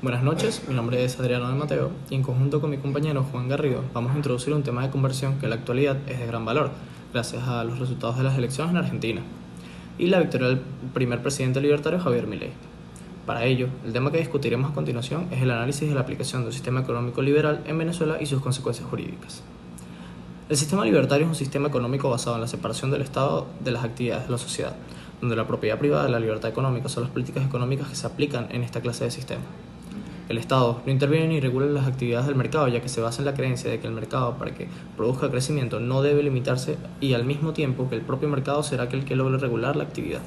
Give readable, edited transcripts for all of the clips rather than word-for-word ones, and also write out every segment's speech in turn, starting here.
Buenas noches, mi nombre es Adriano de Mateo y en conjunto con mi compañero Juan Garrido vamos a introducir un tema de conversión que en la actualidad es de gran valor, gracias a los resultados de las elecciones en Argentina y la victoria del primer presidente libertario Javier Milei. Para ello, el tema que discutiremos a continuación es el análisis de la aplicación de un sistema económico liberal en Venezuela y sus consecuencias jurídicas. El sistema libertario es un sistema económico basado en la separación del Estado de las actividades de la sociedad, donde la propiedad privada y la libertad económica son las políticas económicas que se aplican en esta clase de sistema. El Estado no interviene ni regula las actividades del mercado, ya que se basa en la creencia de que el mercado, para que produzca crecimiento, no debe limitarse y al mismo tiempo que el propio mercado será aquel que logre regular la actividad.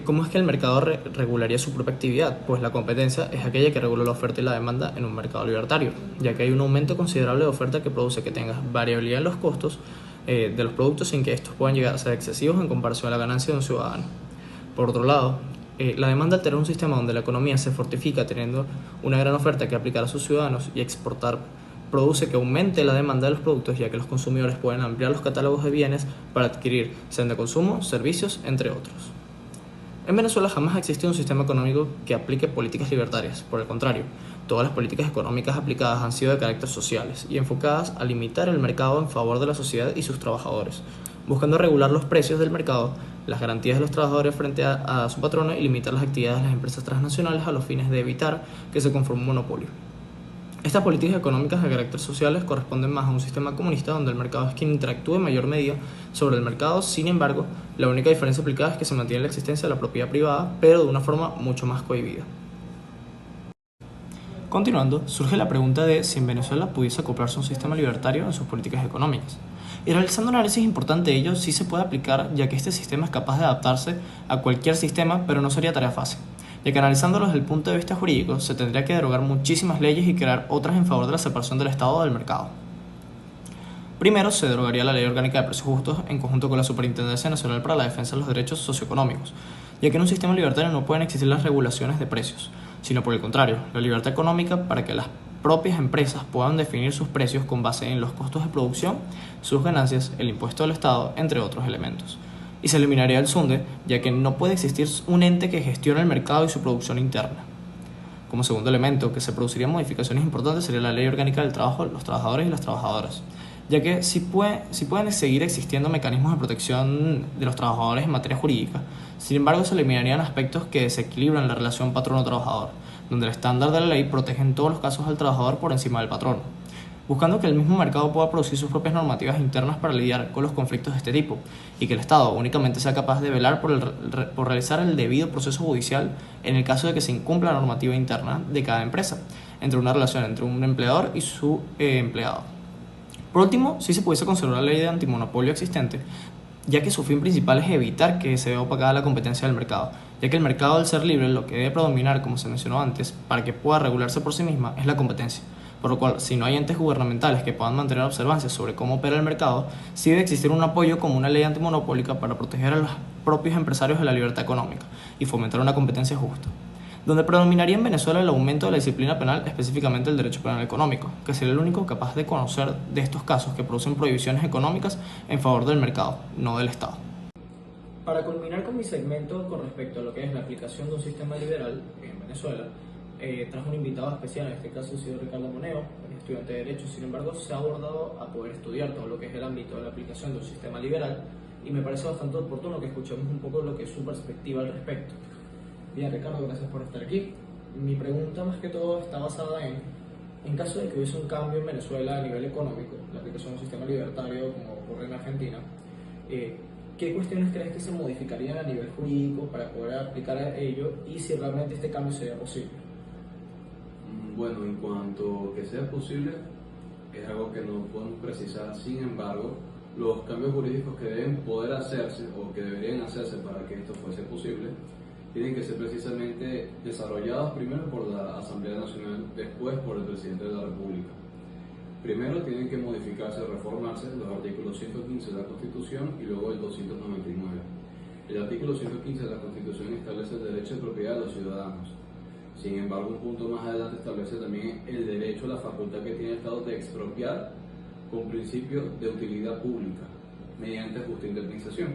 ¿Cómo es que el mercado regularía su propia actividad? Pues la competencia es aquella que regula la oferta y la demanda en un mercado libertario, ya que hay un aumento considerable de oferta que produce que tengas variabilidad en los costos de los productos sin que estos puedan llegar a ser excesivos en comparación a la ganancia de un ciudadano. Por otro lado, la demanda al tener un sistema donde la economía se fortifica teniendo una gran oferta que aplicar a sus ciudadanos y exportar produce que aumente la demanda de los productos, ya que los consumidores pueden ampliar los catálogos de bienes para adquirir, sean de consumo, servicios, entre otros. En Venezuela jamás ha existido un sistema económico que aplique políticas libertarias. Por el contrario, todas las políticas económicas aplicadas han sido de carácter sociales y enfocadas a limitar el mercado en favor de la sociedad y sus trabajadores, buscando regular los precios del mercado, las garantías de los trabajadores frente a su patrono y limitar las actividades de las empresas transnacionales a los fines de evitar que se conforme un monopolio. Estas políticas económicas de carácter sociales corresponden más a un sistema comunista donde el mercado es quien interactúa en mayor medida sobre el mercado. Sin embargo, la única diferencia aplicada es que se mantiene la existencia de la propiedad privada, pero de una forma mucho más cohibida. Continuando, surge la pregunta de si en Venezuela pudiese acoplarse un sistema libertario en sus políticas económicas. Y realizando un análisis importante de ello, sí se puede aplicar, ya que este sistema es capaz de adaptarse a cualquier sistema, pero no sería tarea fácil, ya que analizándolo desde el punto de vista jurídico, se tendría que derogar muchísimas leyes y crear otras en favor de la separación del Estado del mercado. Primero, se derogaría la Ley Orgánica de Precios Justos en conjunto con la Superintendencia Nacional para la Defensa de los Derechos Socioeconómicos, ya que en un sistema libertario no pueden existir las regulaciones de precios, sino por el contrario, la libertad económica para que las propias empresas puedan definir sus precios con base en los costos de producción, sus ganancias, el impuesto del Estado, entre otros elementos. Y se eliminaría el SUNDE, ya que no puede existir un ente que gestione el mercado y su producción interna. Como segundo elemento, que se producirían modificaciones importantes, sería la Ley Orgánica del Trabajo, los trabajadores y las trabajadoras, ya que sí pueden seguir existiendo mecanismos de protección de los trabajadores en materia jurídica. Sin embargo, se eliminarían aspectos que desequilibran la relación patrono-trabajador, donde el estándar de la ley protege en todos los casos al trabajador por encima del patrono, buscando que el mismo mercado pueda producir sus propias normativas internas para lidiar con los conflictos de este tipo, y que el Estado únicamente sea capaz de velar por realizar el debido proceso judicial en el caso de que se incumpla la normativa interna de cada empresa, entre una relación entre un empleador y su empleado. Por último, sí se pudiese conservar la ley de antimonopolio existente, ya que su fin principal es evitar que se vea opacada la competencia del mercado, ya que el mercado, al ser libre, lo que debe predominar, como se mencionó antes, para que pueda regularse por sí misma, es la competencia. Por lo cual, si no hay entes gubernamentales que puedan mantener observancias sobre cómo opera el mercado, sí debe existir un apoyo como una ley antimonopólica para proteger a los propios empresarios de la libertad económica y fomentar una competencia justa, donde predominaría en Venezuela el aumento de la disciplina penal, específicamente el derecho penal económico, que sería el único capaz de conocer de estos casos que producen prohibiciones económicas en favor del mercado, no del Estado. Para culminar con mi segmento con respecto a lo que es la aplicación de un sistema liberal en Venezuela, trajo un invitado especial, en este caso ha sido Ricardo Moneo, estudiante de Derecho. Sin embargo, se ha abordado a poder estudiar todo lo que es el ámbito de la aplicación de un sistema liberal y me parece bastante oportuno que escuchemos un poco lo que es su perspectiva al respecto. Bien, Ricardo, gracias por estar aquí. Mi pregunta más que todo está basada en caso de que hubiese un cambio en Venezuela a nivel económico, la aplicación de un sistema libertario como ocurre en Argentina, ¿qué cuestiones crees que se modificarían a nivel jurídico para poder aplicar a ello y si realmente este cambio sería posible? Bueno, en cuanto que sea posible, es algo que no podemos precisar. Sin embargo, los cambios jurídicos que deben poder hacerse o que deberían hacerse para que esto fuese posible tienen que ser precisamente desarrollados primero por la Asamblea Nacional, después por el Presidente de la República. Primero tienen que modificarse, reformarse los artículos 115 de la Constitución y luego el 299. El artículo 115 de la Constitución establece el derecho de propiedad de los ciudadanos. Sin embargo, un punto más adelante establece también el derecho, la facultad que tiene el Estado de expropiar con principio de utilidad pública mediante justa indemnización.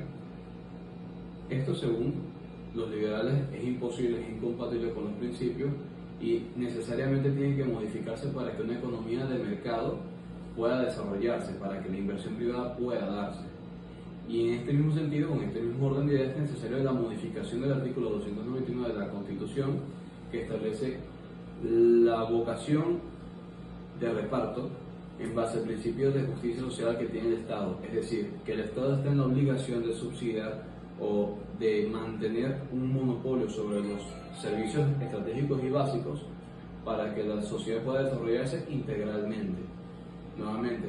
Esto según los liberales es imposible, es incompatible con los principios y necesariamente tienen que modificarse para que una economía de mercado pueda desarrollarse, para que la inversión privada pueda darse. Y en este mismo sentido, con este mismo orden de ideas, es necesaria la modificación del artículo 299 de la Constitución, que establece la vocación de reparto en base a principios de justicia social que tiene el Estado. Es decir, que el Estado está en la obligación de subsidiar o de mantener un monopolio sobre los servicios estratégicos y básicos para que la sociedad pueda desarrollarse integralmente. Nuevamente,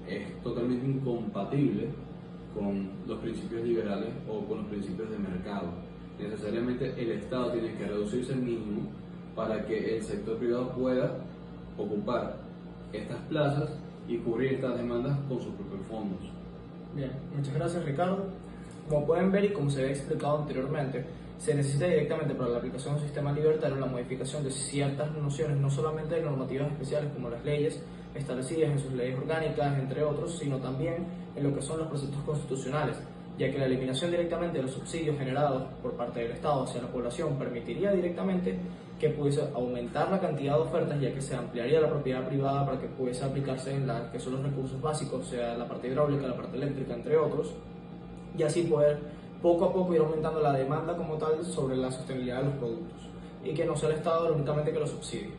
es totalmente incompatible con los principios liberales o con los principios de mercado. Necesariamente el Estado tiene que reducirse al mínimo para que el sector privado pueda ocupar estas plazas y cubrir estas demandas con sus propios fondos. Bien, muchas gracias, Ricardo. Como pueden ver y como se había explicado anteriormente, se necesita directamente para la aplicación de un sistema libertario la modificación de ciertas nociones, no solamente de normativas especiales como las leyes establecidas en sus leyes orgánicas, entre otros, sino también en lo que son los preceptos constitucionales, ya que la eliminación directamente de los subsidios generados por parte del Estado hacia la población permitiría directamente que pudiese aumentar la cantidad de ofertas, ya que se ampliaría la propiedad privada para que pudiese aplicarse en las que son los recursos básicos, sea la parte hidráulica, la parte eléctrica, entre otros, y así poder poco a poco ir aumentando la demanda como tal sobre la sostenibilidad de los productos, y que no sea el Estado únicamente que los subsidie.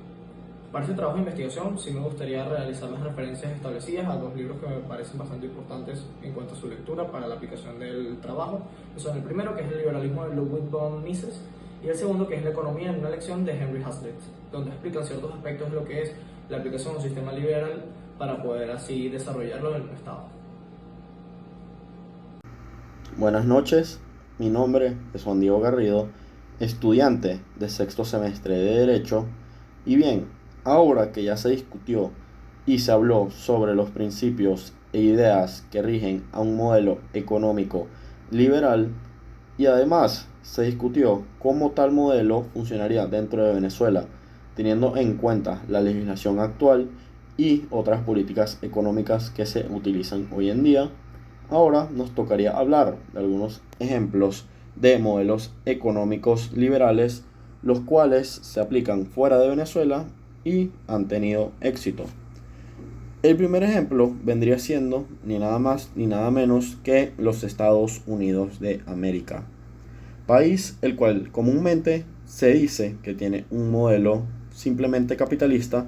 Para este trabajo de investigación sí me gustaría realizar las referencias establecidas a dos libros que me parecen bastante importantes en cuanto a su lectura para la aplicación del trabajo, que son el primero, que es el liberalismo de Ludwig von Mises, y el segundo, que es la economía en una lección de Henry Hazlitt, donde explican ciertos aspectos de lo que es la aplicación de un sistema liberal para poder así desarrollarlo en un Estado. Buenas noches, mi nombre es Juan Diego Garrido, estudiante de sexto semestre de Derecho, y bien, ahora que ya se discutió y se habló sobre los principios e ideas que rigen a un modelo económico liberal, y además se discutió cómo tal modelo funcionaría dentro de Venezuela, teniendo en cuenta la legislación actual y otras políticas económicas que se utilizan hoy en día, ahora nos tocaría hablar de algunos ejemplos de modelos económicos liberales, los cuales se aplican fuera de Venezuela y han tenido éxito. El primer ejemplo vendría siendo ni nada más ni nada menos que los Estados Unidos de América, país el cual comúnmente se dice que tiene un modelo simplemente capitalista,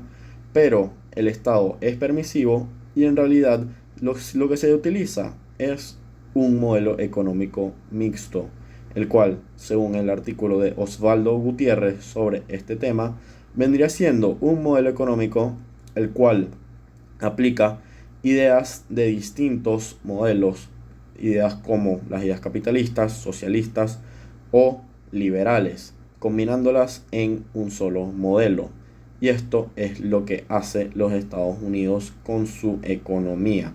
pero el Estado es permisivo y en realidad lo que se utiliza es un modelo económico mixto, el cual, según el artículo de Osvaldo Gutiérrez sobre este tema, vendría siendo un modelo económico el cual aplica ideas de distintos modelos, ideas como las ideas capitalistas, socialistas o liberales, combinándolas en un solo modelo. Y esto es lo que hace los Estados Unidos con su economía.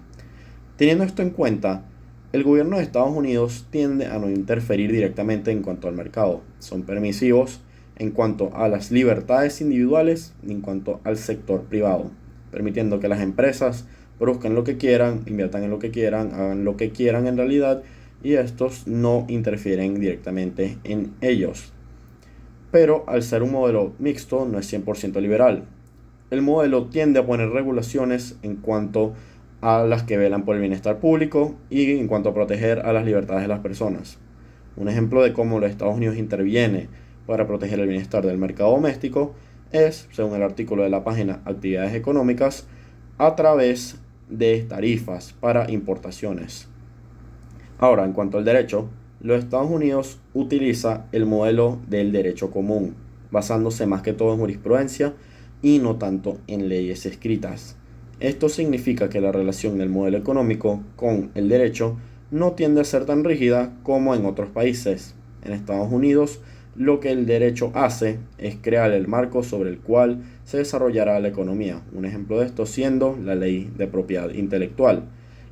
Teniendo esto en cuenta, el gobierno de Estados Unidos tiende a no interferir directamente en cuanto al mercado. Son permisivos en cuanto a las libertades individuales y en cuanto al sector privado, permitiendo que las empresas produzcan lo que quieran, inviertan en lo que quieran, hagan lo que quieran en realidad, y estos no interfieren directamente en ellos. Pero al ser un modelo mixto, no es 100% liberal. El modelo tiende a poner regulaciones en cuanto a las que velan por el bienestar público y en cuanto a proteger a las libertades de las personas. Un ejemplo de cómo los Estados Unidos interviene para proteger el bienestar del mercado doméstico es, según el artículo de la página Actividades Económicas, a través de tarifas para importaciones. Ahora, en cuanto al derecho, los Estados Unidos utiliza el modelo del derecho común, basándose más que todo en jurisprudencia y no tanto en leyes escritas. Esto significa que la relación del modelo económico con el derecho no tiende a ser tan rígida como en otros países. En Estados Unidos, lo que el derecho hace es crear el marco sobre el cual se desarrollará la economía. Un ejemplo de esto siendo la ley de propiedad intelectual,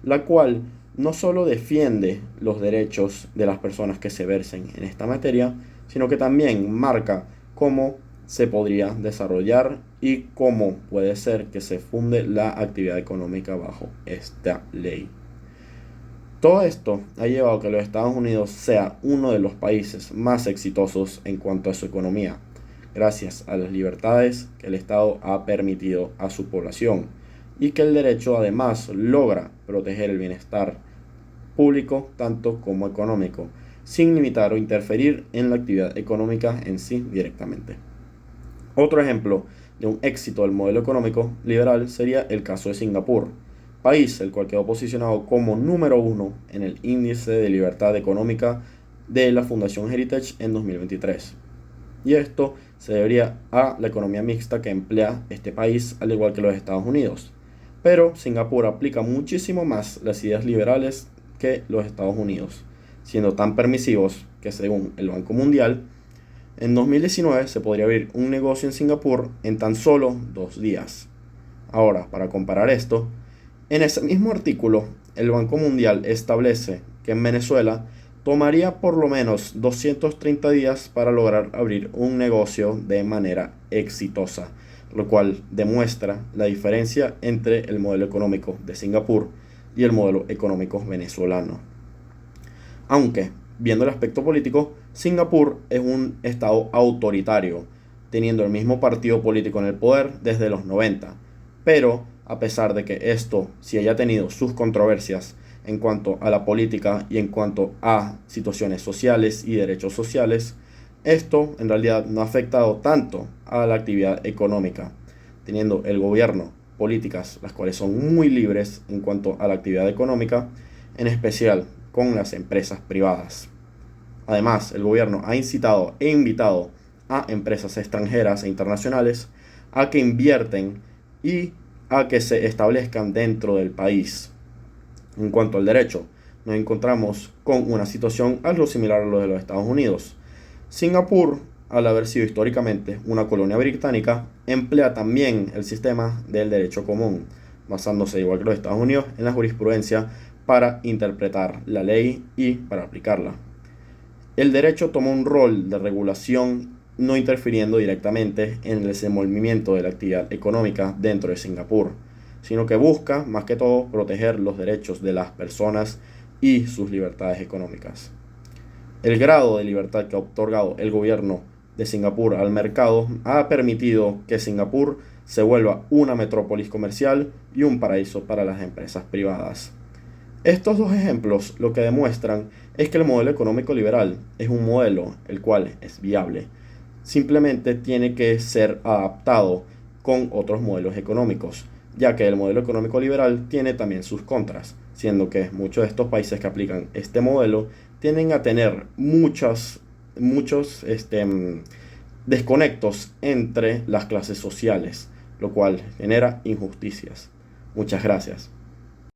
la cual no solo defiende los derechos de las personas que se versen en esta materia, sino que también marca cómo se podría desarrollar y cómo puede ser que se funde la actividad económica bajo esta ley. Todo esto ha llevado a que los Estados Unidos sea uno de los países más exitosos en cuanto a su economía, gracias a las libertades que el Estado ha permitido a su población y que el derecho además logra proteger el bienestar público tanto como económico, sin limitar o interferir en la actividad económica en sí directamente. Otro ejemplo de un éxito del modelo económico liberal sería el caso de Singapur, país el cual quedó posicionado como número 1 en el índice de libertad económica de la Fundación Heritage en 2023. Y esto se debería a la economía mixta que emplea este país, al igual que los Estados Unidos. Pero Singapur aplica muchísimo más las ideas liberales que los Estados Unidos, siendo tan permisivos que, según el Banco Mundial, en 2019 se podría abrir un negocio en Singapur en tan solo 2 días. Ahora, para comparar esto, en ese mismo artículo, el Banco Mundial establece que en Venezuela tomaría por lo menos 230 días para lograr abrir un negocio de manera exitosa, lo cual demuestra la diferencia entre el modelo económico de Singapur y el modelo económico venezolano. Aunque, viendo el aspecto político, Singapur es un estado autoritario, teniendo el mismo partido político en el poder desde los 90, pero a pesar de que esto sí haya tenido sus controversias en cuanto a la política y en cuanto a situaciones sociales y derechos sociales, esto en realidad no ha afectado tanto a la actividad económica, teniendo el gobierno políticas las cuales son muy libres en cuanto a la actividad económica, en especial con las empresas privadas. Además, el gobierno ha incitado e invitado a empresas extranjeras e internacionales a que invierten y a que se establezcan dentro del país. En cuanto al derecho, nos encontramos con una situación algo similar a lo de los Estados Unidos. Singapur, al haber sido históricamente una colonia británica, emplea también el sistema del derecho común, basándose igual que los Estados Unidos en la jurisprudencia para interpretar la ley y para aplicarla. El derecho toma un rol de regulación, no interfiriendo directamente en el desenvolvimiento de la actividad económica dentro de Singapur, sino que busca, más que todo, proteger los derechos de las personas y sus libertades económicas. El grado de libertad que ha otorgado el gobierno de Singapur al mercado ha permitido que Singapur se vuelva una metrópolis comercial y un paraíso para las empresas privadas. Estos dos ejemplos lo que demuestran es que el modelo económico liberal es un modelo el cual es viable. Simplemente tiene que ser adaptado con otros modelos económicos, ya que el modelo económico liberal tiene también sus contras, siendo que muchos de estos países que aplican este modelo tienden a tener muchos desconectos entre las clases sociales, lo cual genera injusticias. Muchas gracias.